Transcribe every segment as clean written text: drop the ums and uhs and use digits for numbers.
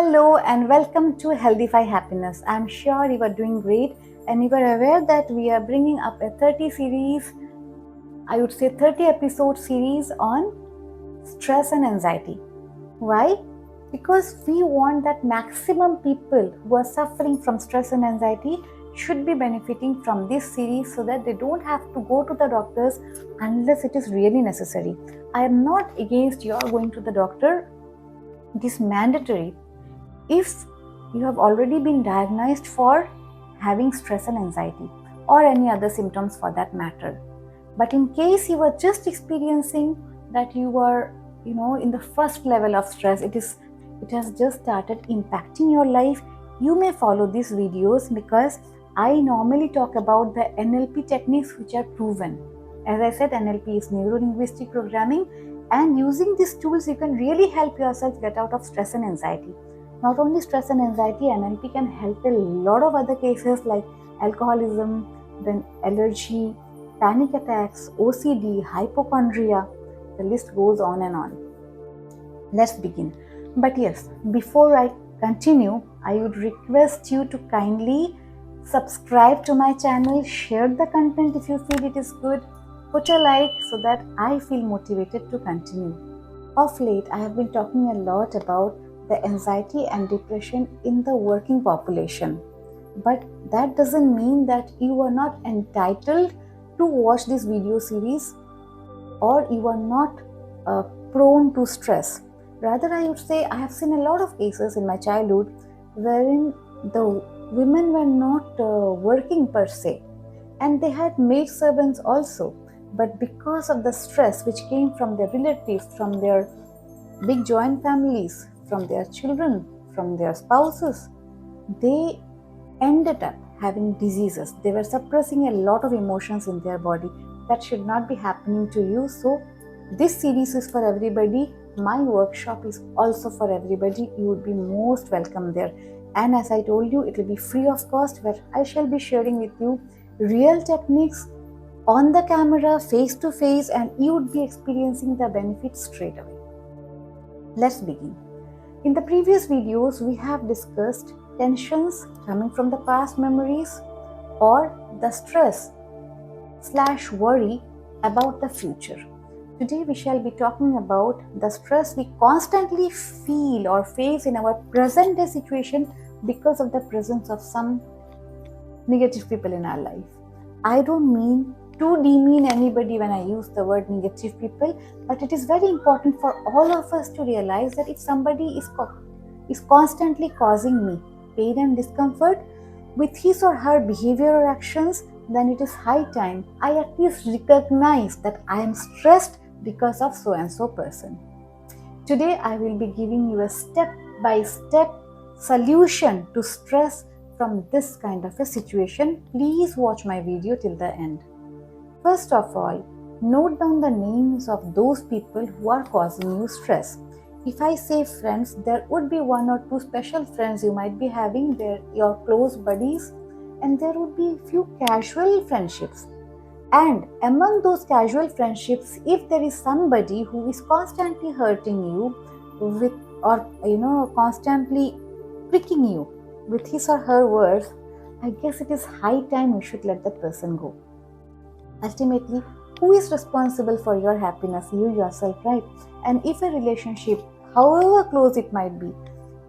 Hello and welcome to Healthify Happiness. I'm sure you are doing great and you are aware that we are bringing up a 30 episode series on stress and anxiety. Why? Because we want that maximum people who are suffering from stress and anxiety should be benefiting from this series so that they don't have to go to the doctors unless it is really necessary. I am not against your going to the doctor. It is mandatory if you have already been diagnosed for having stress and anxiety or any other symptoms for that matter. But in case you are just experiencing that you are in the first level of stress, it has just started impacting your life, you may follow these videos because I normally talk about the NLP techniques which are proven. As I said, NLP is neuro-linguistic programming, and using these tools you can really help yourself get out of stress and anxiety. Not only stress and anxiety, NLP can help a lot of other cases like alcoholism, then allergy, panic attacks, OCD, hypochondria. The list goes on and on. Let's begin. But yes, before I continue, I would request you to kindly subscribe to my channel, share the content if you feel it is good, put a like so that I feel motivated to continue. Of late, I have been talking a lot about the anxiety and depression in the working population. But that doesn't mean that you are not entitled to watch this video series or you are not prone to stress. Rather, I would say I have seen a lot of cases in my childhood wherein the women were not working per se, and they had maid servants also. But because of the stress which came from their relatives, from their big joint families, from their children, from their spouses, they ended up having diseases. They were suppressing a lot of emotions in their body. That should not be happening to you. So this series is for everybody. My workshop is also for everybody. You would be most welcome there. And as I told you, it will be free of cost, where I shall be sharing with you real techniques on the camera, face to face, and you would be experiencing the benefits straight away. Let's begin. In the previous videos, we have discussed tensions coming from the past memories or the stress/worry about the future. Today we shall be talking about the stress we constantly feel or face in our present day situation because of the presence of some negative people in our life. I don't mean to demean anybody when I use the word negative people, but it is very important for all of us to realize that if somebody is constantly causing me pain and discomfort with his or her behavior or actions, then it is high time I at least recognize that I am stressed because of so and so person. Today I will be giving you a step-by-step solution to stress from this kind of a situation. Please watch my video till the end. First of all, note down the names of those people who are causing you stress. If I say friends, there would be one or two special friends you might be having, they're your close buddies, and there would be few casual friendships. And among those casual friendships, if there is somebody who is constantly hurting you with or constantly pricking you with his or her words, I guess it is high time you should let that person go. Ultimately, who is responsible for your happiness? You yourself, right? And if a relationship, however close it might be,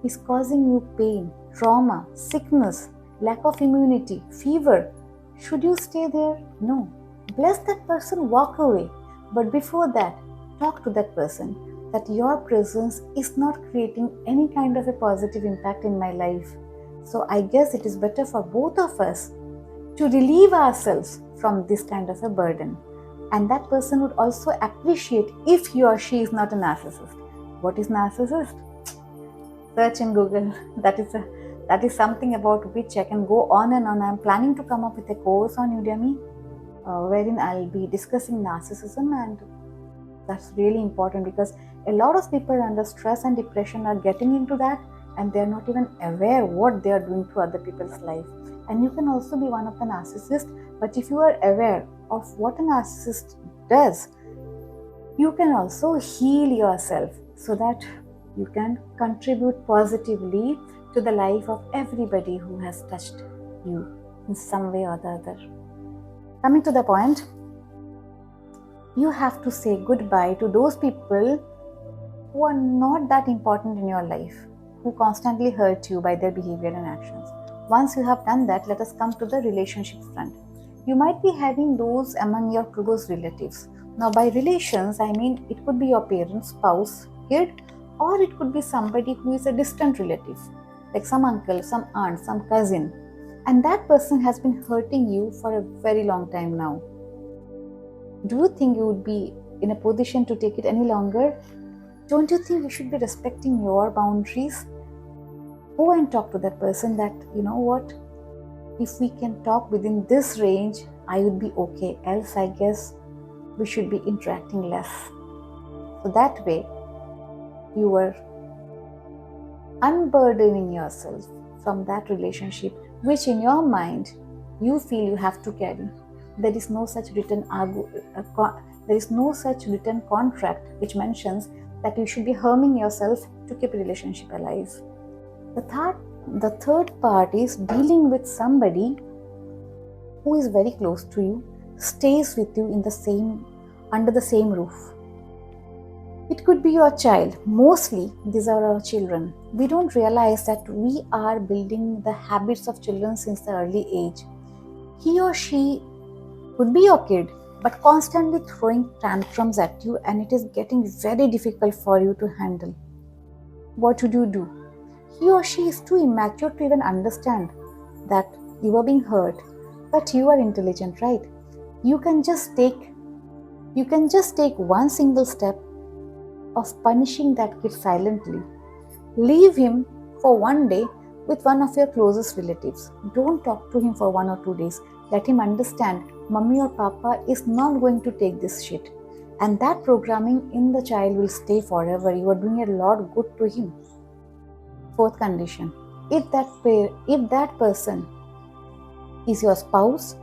is causing you pain, trauma, sickness, lack of immunity, fever, should you stay there? No. Bless that person, walk away. But before that, talk to that person that your presence is not creating any kind of a positive impact in my life. So I guess it is better for both of us to relieve ourselves from this kind of a burden. And that person would also appreciate if he or she is not a narcissist. What is narcissist? Search in Google. That is something about which I can go on and on. I am planning to come up with a course on Udemy wherein I'll be discussing narcissism, and that's really important because a lot of people under stress and depression are getting into that and they're not even aware what they are doing to other people's life. And you can also be one of the narcissists, but if you are aware of what a narcissist does, you can also heal yourself so that You can contribute positively to the life of everybody who has touched you in some way or the other. Coming to the point, you have to say goodbye to those people who are not that important in your life, who constantly hurt you by their behavior and actions. Once you have done that, let us come to the relationship front. You might be having those among your close relatives. Now, by relations, I mean it could be your parents, spouse, kid, or it could be somebody who is a distant relative, like some uncle, some aunt, some cousin. And that person has been hurting you for a very long time now. Do you think you would be in a position to take it any longer? Don't you think you should be respecting your boundaries? Go and talk to that person that, you know what, if we can talk within this range, I would be okay. Else, I guess we should be interacting less. So that way, you are unburdening yourself from that relationship, which in your mind, you feel you have to carry. There is no such written contract which mentions that you should be harming yourself to keep a relationship alive. The third part is dealing with somebody who is very close to you, stays with you under the same roof. It could be your child. Mostly, these are our children. We don't realize that we are building the habits of children since the early age. He or she could be your kid, but constantly throwing tantrums at you, and it is getting very difficult for you to handle. What would you do? He or she is too immature to even understand that you are being hurt, but you are intelligent, right? You can just take one single step of punishing that kid silently. Leave him for one day with one of your closest relatives. Don't talk to him for 1 or 2 days. Let him understand Mummy or Papa is not going to take this shit. And that programming in the child will stay forever. You are doing a lot good to him. Fourth condition, if that person is your spouse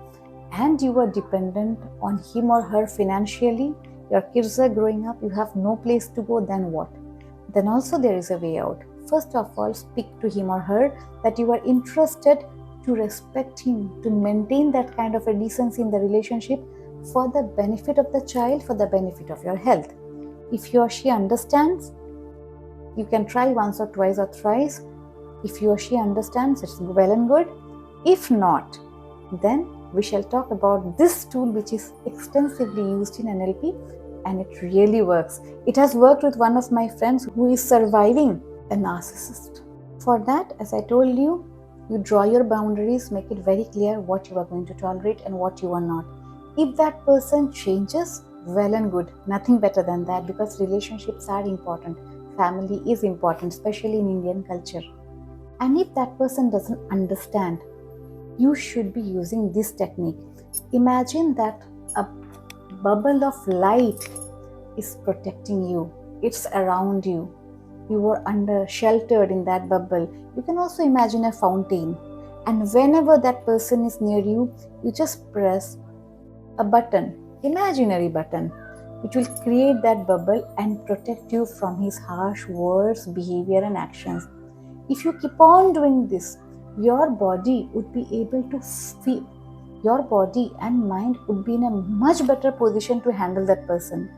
and you are dependent on him or her financially, your kids are growing up, you have no place to go, then what? Then also there is a way out. First of all, speak to him or her that you are interested to respect him, to maintain that kind of a decency in the relationship for the benefit of the child, for the benefit of your health. If he or she understands, you can try once or twice or thrice. If he or she understands, it's well and good. If not, then we shall talk about this tool which is extensively used in NLP, and it really works. It has worked with one of my friends who is surviving a narcissist. For that, as I told you, you draw your boundaries, make it very clear what you are going to tolerate and what you are not. If that person changes, well and good. Nothing better than that, because relationships are important. Family is important, especially in Indian culture. And if that person doesn't understand, you should be using this technique. Imagine that a bubble of light is protecting you. It's around you. You are sheltered in that bubble. You can also imagine a fountain. And whenever that person is near you, you just press a button, imaginary button, which will create that bubble and protect you from his harsh words, behavior and actions. If you keep on doing this, your body would be able to feel, your body and mind would be in a much better position to handle that person.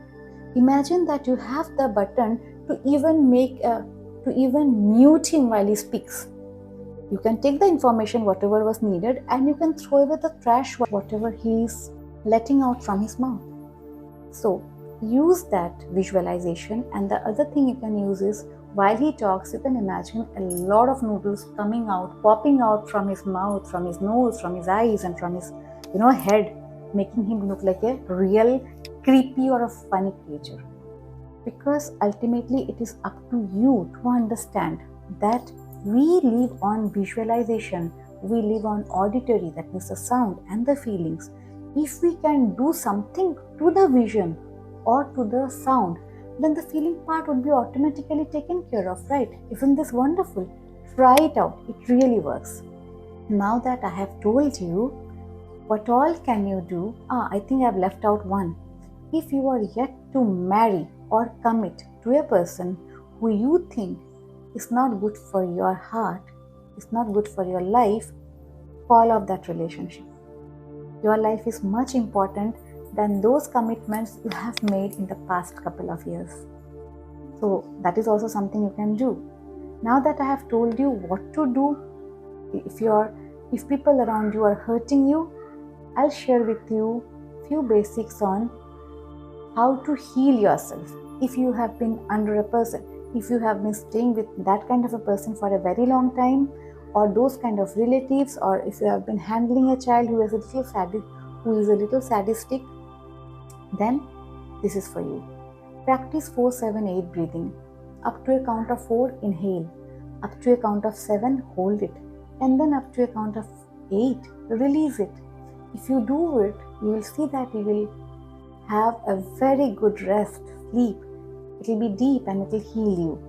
Imagine that you have the button to even mute him while he speaks. You can take the information, whatever was needed, and you can throw away the trash, whatever he is letting out from his mouth. So use that visualization. And the other thing you can use is, while he talks, you can imagine a lot of noodles popping out from his mouth, from his nose, from his eyes, and from his head, making him look like a real creepy or a funny creature. Because ultimately it is up to you to understand that we live on visualization, we live on auditory, that means the sound and the feelings. If we can do something to the vision or to the sound, then the feeling part would be automatically taken care of, right? Isn't this wonderful? Try it out. It really works. Now that I have told you, what all can you do? I think I've left out one. If you are yet to marry or commit to a person who you think is not good for your heart, is not good for your life, fall off that relationship. Your life is much important than those commitments you have made in the past couple of years. So that is also something you can do. Now that I have told you what to do, if people around you are hurting you, I'll share with you few basics on how to heal yourself. If you have been under a person, if you have been staying with that kind of a person for a very long time, or those kind of relatives, or if you have been handling a child who is a little sadistic, then this is for you. Practice 4-7-8 breathing. Up to a count of 4, inhale. Up to a count of 7, hold it. And then up to a count of 8, release it. If you do it, you will see that you will have a very good rest, sleep. It will be deep and it will heal you.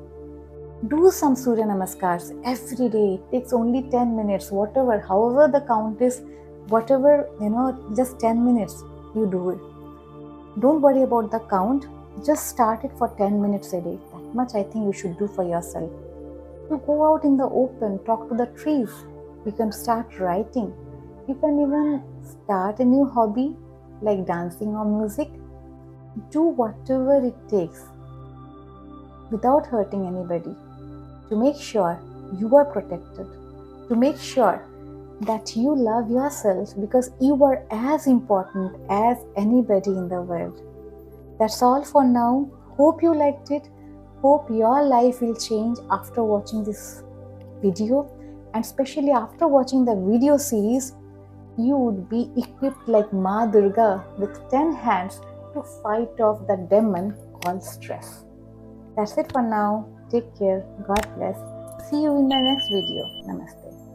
Do some Surya Namaskars every day. It takes only 10 minutes, however the count is, just 10 minutes you do it. Don't worry about the count. Just start it for 10 minutes a day. That much I think you should do for yourself. You go out in the open, talk to the trees. You can start writing. You can even start a new hobby like dancing or music. Do whatever it takes without hurting anybody to make sure you are protected, to make sure that you love yourself, because you are as important as anybody in the world. That's all for now. Hope you liked it. Hope your life will change after watching this video, and especially after watching the video series, you would be equipped like Ma Durga with 10 hands to fight off the demon called stress. That's it for now. Take care. God bless. See you in the next video. Namaste.